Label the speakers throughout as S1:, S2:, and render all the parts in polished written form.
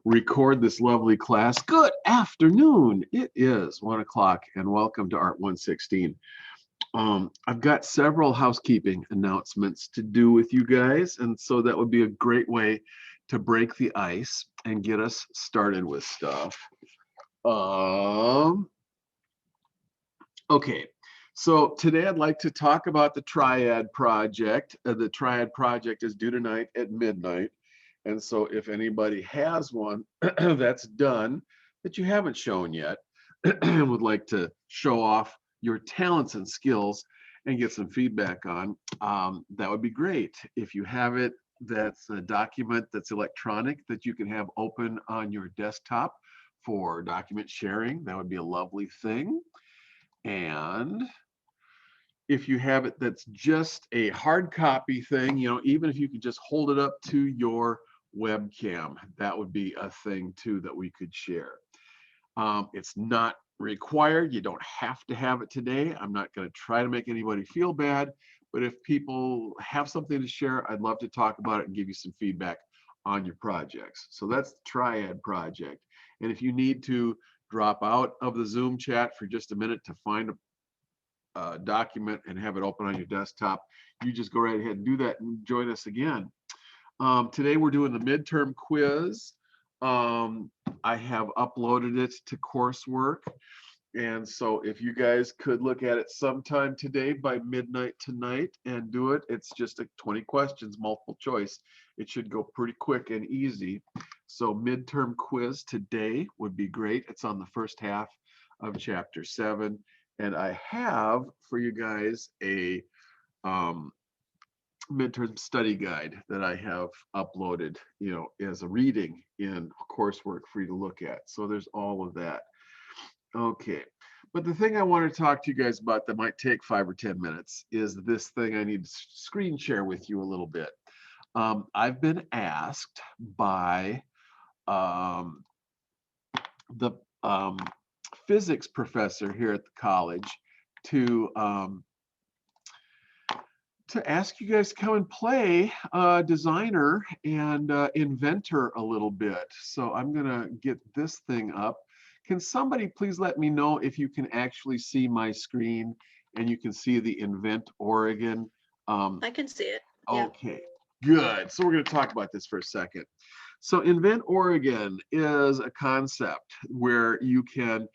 S1: Record this lovely class. Good afternoon. It is 1 o'clock and welcome to Art 116. I've got several housekeeping announcements to do with you guys, and so that would be a great way to break the ice and get us started with stuff. Okay, so today I'd like to talk about the Triad Project. The Triad Project is due tonight at midnight. And so if anybody has one that's done that you haven't shown yet and would like to show off your talents and skills and get some feedback on, that would be great. If you have it, that's a document that's electronic that you can have open on your desktop for document sharing. That would be a lovely thing. And if you have it that's just a hard copy thing, even if you could just hold it up to your webcam, that would be a thing too that we could share. It's not required. You don't have to have it today. I'm not going to try to make anybody feel bad, but if people have something to share, I'd love to talk about it and give you some feedback on your projects. So that's the Triad Project. And if you need to drop out of the Zoom chat for just a minute to find a document and have it open on your desktop, you just go right ahead and do that and join us again. Today we're doing the midterm quiz. I have uploaded it to coursework. And so if you guys could look at it sometime today by midnight tonight and do it, it's just 20 questions, multiple choice. It should go pretty quick and easy. So midterm quiz today would be great. It's on the first half of chapter 7. And I have for you guys a midterm study guide that I have uploaded, as a reading in coursework for you to look at. So there's all of that. Okay. But the thing I want to talk to you guys about that might take 5 or 10 minutes is this thing I need to screen share with you a little bit. I've been asked by the physics professor here at the college to ask you guys to come and play designer and inventor a little bit. So I'm gonna get this thing up. Can somebody please let me know if you can actually see my screen and you can see the Invent Oregon?
S2: I can see it. Yeah.
S1: Okay, good. So we're gonna talk about this for a second. So Invent Oregon is a concept where you can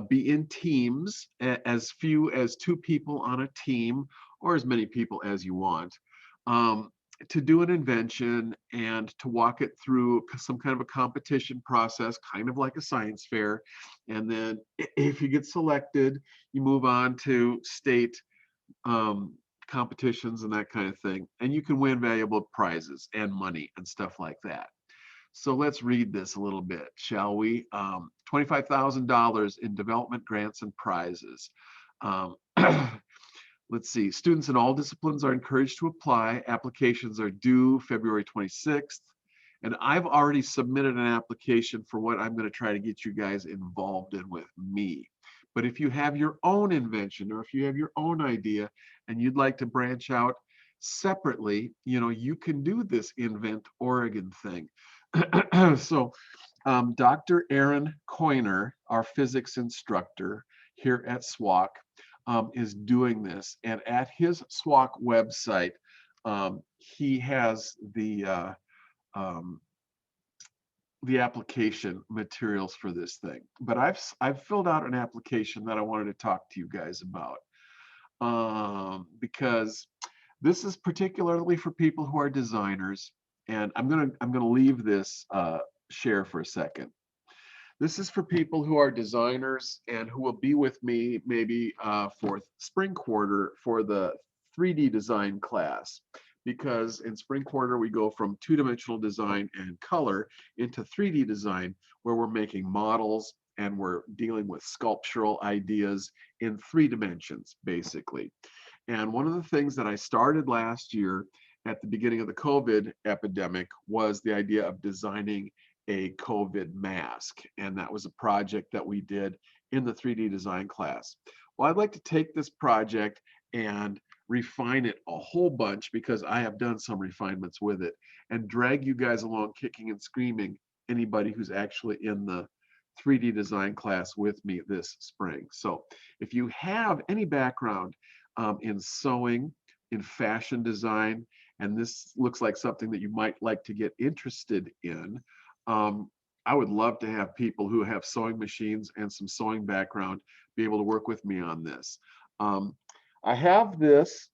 S1: be in teams, as few as 2 people on a team, or as many people as you want, to do an invention and to walk it through some kind of a competition process, kind of like a science fair. And then if you get selected, you move on to state competitions and that kind of thing. And you can win valuable prizes and money and stuff like that. So let's read this a little bit, shall we? $25,000 in development grants and prizes. Let's see, students in all disciplines are encouraged to apply. Applications are due February 26th. And I've already submitted an application for what I'm going to try to get you guys involved in with me. But if you have your own invention or if you have your own idea and you'd like to branch out separately, you can do this Invent Oregon thing. So Dr. Aaron Coiner, our physics instructor here at SWAC, is doing this. And at his SWAC website, he has the application materials for this thing. But I've filled out an application that I wanted to talk to you guys about, because this is particularly for people who are designers. And I'm gonna leave this share for a second. This is for people who are designers and who will be with me maybe for spring quarter for the 3D design class. Because in spring quarter, we go from 2-dimensional design and color into 3D design, where we're making models and we're dealing with sculptural ideas in 3 dimensions, basically. And one of the things that I started last year at the beginning of the COVID epidemic was the idea of designing a COVID mask. And that was a project that we did in the 3D design class. Well, I'd like to take this project and refine it a whole bunch, because I have done some refinements with it, and drag you guys along kicking and screaming, anybody who's actually in the 3D design class with me this spring. So if you have any background in sewing, in fashion design, and this looks like something that you might like to get interested in, I would love to have people who have sewing machines and some sewing background be able to work with me on this. I have this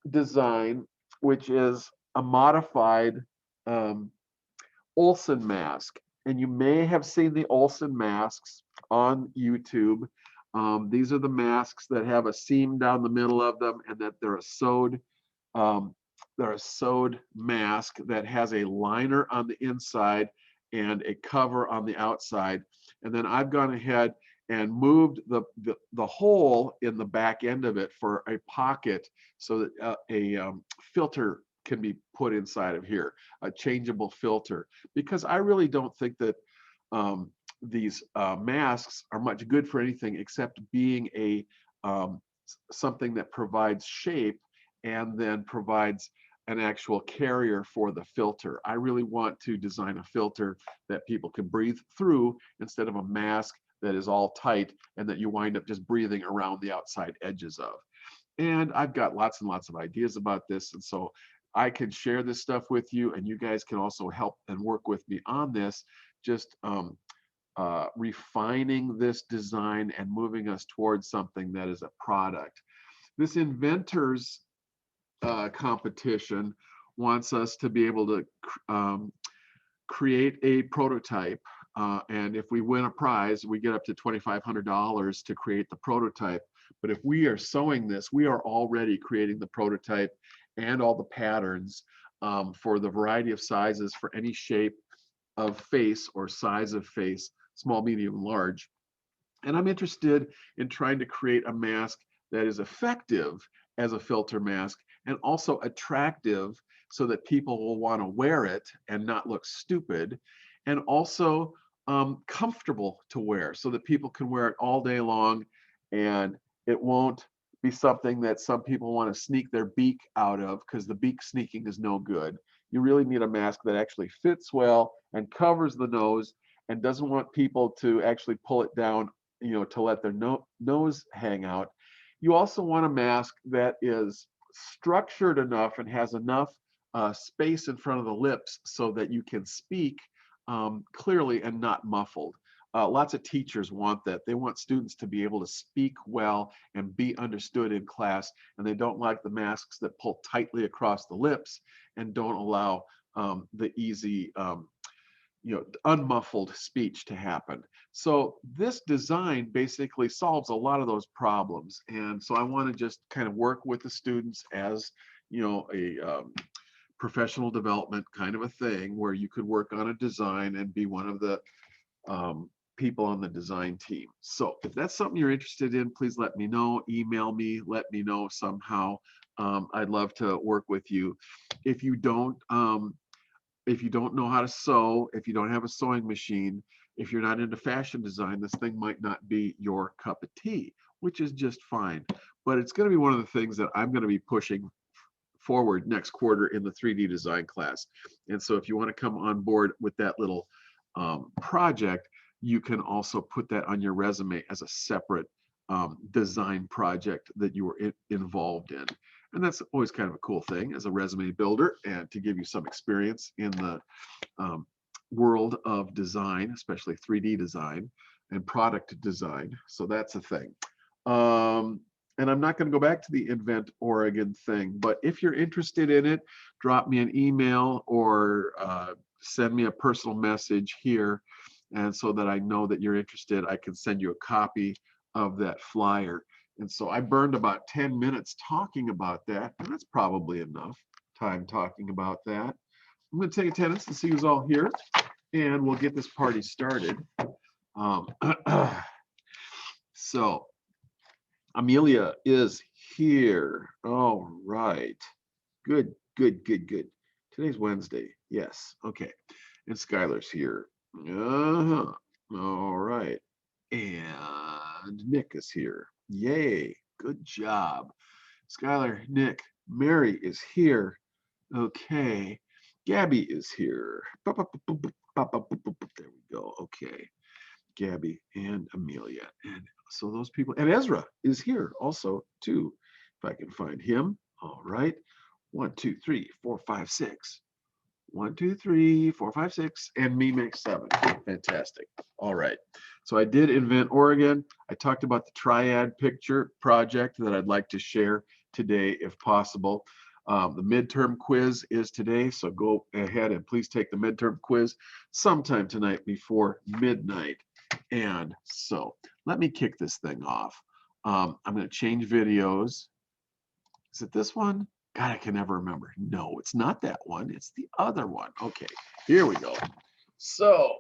S1: design, which is a modified Olsen mask. And you may have seen the Olsen masks on YouTube. These are the masks that have a seam down the middle of them, and that um, they're a sewed mask that has a liner on the inside and a cover on the outside. And then I've gone ahead and moved the hole in the back end of it for a pocket, so that a filter can be put inside of here, a changeable filter, because I really don't think that these masks are much good for anything except being a something that provides shape and then provides an actual carrier for the filter. I really want to design a filter that people can breathe through, instead of a mask that is all tight and that you wind up just breathing around the outside edges of. And I've got lots and lots of ideas about this, and so I can share this stuff with you, and you guys can also help and work with me on this, just refining this design and moving us towards something that is a product. This inventors competition wants us to be able to create a prototype. And if we win a prize, we get up to $2,500 to create the prototype. But if we are sewing this, we are already creating the prototype and all the patterns for the variety of sizes for any shape of face or size of face, small, medium, large. And I'm interested in trying to create a mask that is effective as a filter mask and also attractive, so that people will want to wear it and not look stupid, and also comfortable to wear, so that people can wear it all day long, and it won't be something that some people want to sneak their beak out of, because the beak sneaking is no good. You really need a mask that actually fits well and covers the nose and doesn't want people to actually pull it down, to let their nose hang out. You also want a mask that is structured enough and has enough space in front of the lips so that you can speak clearly and not muffled. Lots of teachers want that. They want students to be able to speak well and be understood in class, and they don't like the masks that pull tightly across the lips and don't allow the easy unmuffled speech to happen. So this design basically solves a lot of those problems. And so I want to just kind of work with the students as, a professional development kind of a thing, where you could work on a design and be one of the people on the design team. So if that's something you're interested in, please let me know. Email me, let me know somehow. I'd love to work with you. If you don't know how to sew, if you don't have a sewing machine, if you're not into fashion design, this thing might not be your cup of tea, which is just fine. But it's going to be one of the things that I'm going to be pushing forward next quarter in the 3D design class. And so if you want to come on board with that little project, you can also put that on your resume as a separate design project that you were involved in. And that's always kind of a cool thing as a resume builder, and to give you some experience in the world of design, especially 3D design and product design. So that's a thing. And I'm not going to go back to the Invent Oregon thing, but if you're interested in it, drop me an email or send me a personal message here. And so that I know that you're interested, I can send you a copy of that flyer. And so I burned about 10 minutes talking about that, and that's probably enough time talking about that. I'm going to take attendance and see who's all here, and we'll get this party started. So Amelia is here. All right. Good. Today's Wednesday. Yes. Okay. And Skylar's here. All right. And Nick is here. Yay. Good job. Skylar, Nick, Mary is here. Okay. Gabby is here. There we go. Okay. Gabby and Amelia. And so those people, and Ezra is here also too. If I can find him. All right. 1, 2, 3, 4, 5, 6. 1, 2, 3, 4, 5, 6, and me makes 7. Fantastic. All right. So I did invent Oregon. I talked about the Triad Picture project that I'd like to share today if possible. The midterm quiz is today, so go ahead and please take the midterm quiz sometime tonight before midnight. And so let me kick this thing off. I'm going to change videos. Is it this one? God, I can never remember. No, it's not that one. It's the other one. Okay, here we go. So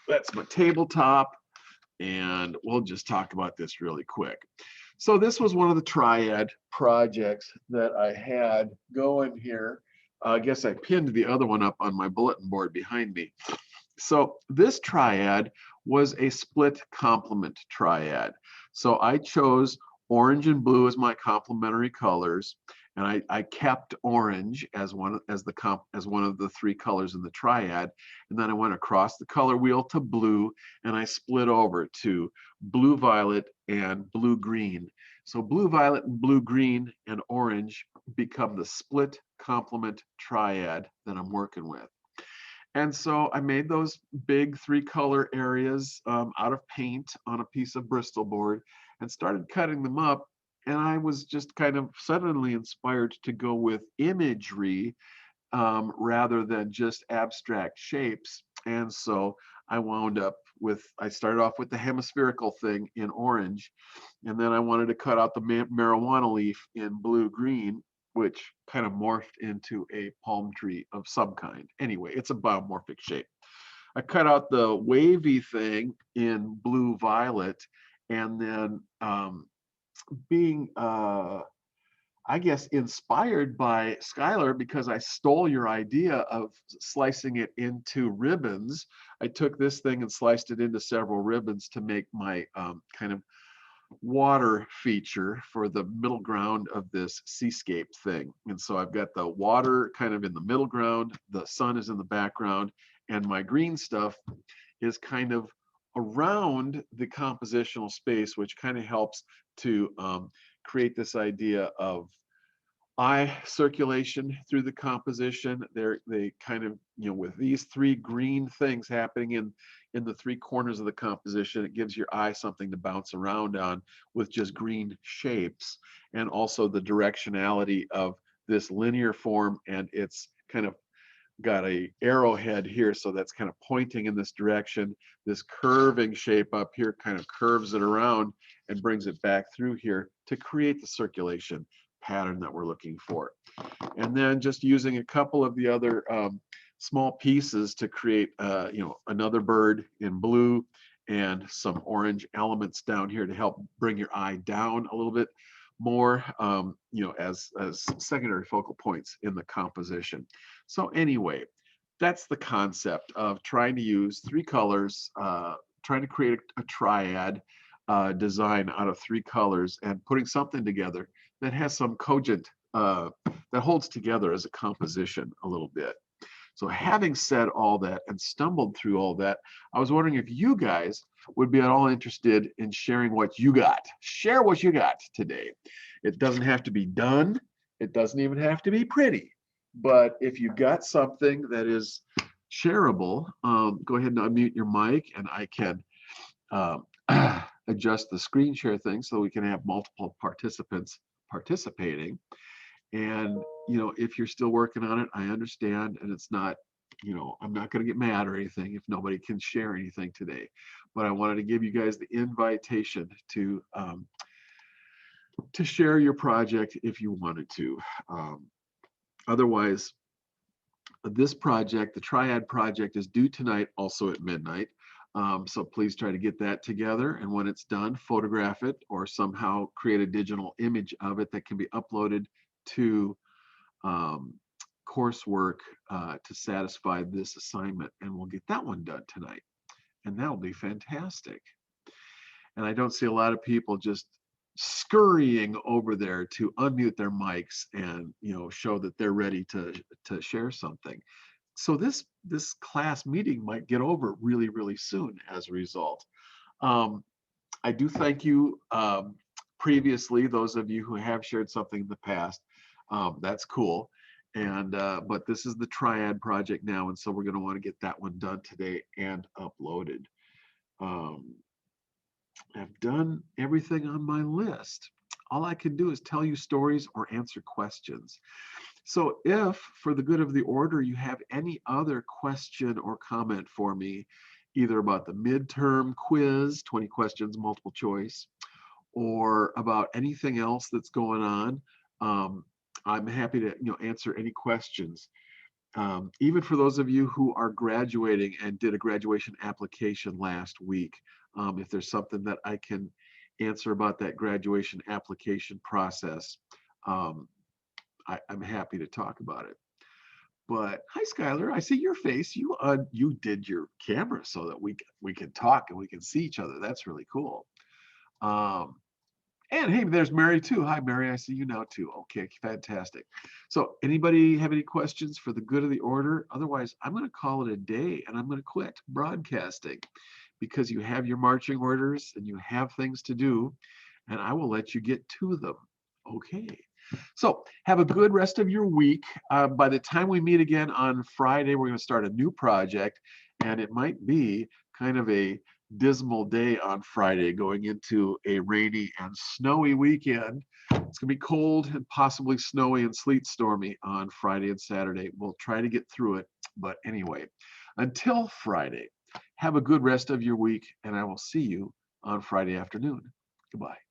S1: that's my tabletop, and we'll just talk about this really quick. So this was one of the Triad projects that I had going here. I guess I pinned the other one up on my bulletin board behind me. So this triad was a split complement triad. So I chose orange and blue as my complementary colors, and I kept orange as one of the 3 colors in the triad. And then I went across the color wheel to blue, and I split over to blue violet and blue green. So blue violet and blue green and orange become the split complement triad that I'm working with. And so I made those big 3 color areas out of paint on a piece of Bristol board and started cutting them up. And I was just kind of suddenly inspired to go with imagery rather than just abstract shapes. And so I started off with the hemispherical thing in orange, and then I wanted to cut out the marijuana leaf in blue-green, which kind of morphed into a palm tree of some kind. Anyway, it's a biomorphic shape. I cut out the wavy thing in blue-violet, and then being I guess inspired by Skylar, because I stole your idea of slicing it into ribbons. I took this thing and sliced it into several ribbons to make my kind of water feature for the middle ground of this seascape thing. And so I've got the water kind of in the middle ground, the sun is in the background, and my green stuff is kind of around the compositional space, which kind of helps to create this idea of eye circulation through the composition. They kind of, with these 3 green things happening in the 3 corners of the composition, it gives your eye something to bounce around on with just green shapes. And also the directionality of this linear form, and it's kind of got a arrowhead here, so that's kind of pointing in this direction. This curving shape up here kind of curves it around and brings it back through here to create the circulation pattern that we're looking for. And then just using a couple of the other small pieces to create another bird in blue and some orange elements down here to help bring your eye down a little bit more, as secondary focal points in the composition. So anyway, that's the concept of trying to use 3 colors, trying to create a triad design out of 3 colors and putting something together that has some cogent, that holds together as a composition a little bit. So having said all that and stumbled through all that, I was wondering if you guys would be at all interested in sharing what you got. Share what you got today. It doesn't have to be done. It doesn't even have to be pretty. But if you got something that is shareable, go ahead and unmute your mic, and I can adjust the screen share thing so we can have multiple participants participating. And if you're still working on it, I understand, and it's not, I'm not going to get mad or anything if nobody can share anything today. But I wanted to give you guys the invitation to share your project if you wanted to. Otherwise, this project, the Triad Project, is due tonight, also at midnight. So please try to get that together, and when it's done, photograph it or somehow create a digital image of it that can be uploaded to coursework to satisfy this assignment, and we'll get that one done tonight, and that'll be fantastic. And I don't see a lot of people just scurrying over there to unmute their mics and show that they're ready to share something. So this class meeting might get over really, really soon as a result. I do thank you previously, those of you who have shared something in the past. That's cool. And but this is the Triad project now, and so we're going to want to get that one done today and uploaded. I've done everything on my list. All I can do is tell you stories or answer questions. So if, for the good of the order, you have any other question or comment for me, either about the midterm quiz, 20 questions, multiple choice, or about anything else that's going on, I'm happy to answer any questions. Even for those of you who are graduating and did a graduation application last week, if there's something that I can answer about that graduation application process, I'm happy to talk about it. But hi, Skylar, I see your face. You did your camera so that we can talk and we can see each other. That's really cool. And hey, there's Mary too. Hi, Mary, I see you now too. Okay, fantastic. So anybody have any questions for the good of the order? Otherwise, I'm going to call it a day and I'm going to quit broadcasting because you have your marching orders and you have things to do, and I will let you get to them. Okay. So have a good rest of your week. By the time we meet again on Friday, we're going to start a new project, and it might be kind of a dismal day on Friday going into a rainy and snowy weekend. It's going to be cold and possibly snowy and sleet stormy on Friday and Saturday. We'll try to get through it. But anyway, until Friday, have a good rest of your week, and I will see you on Friday afternoon. Goodbye.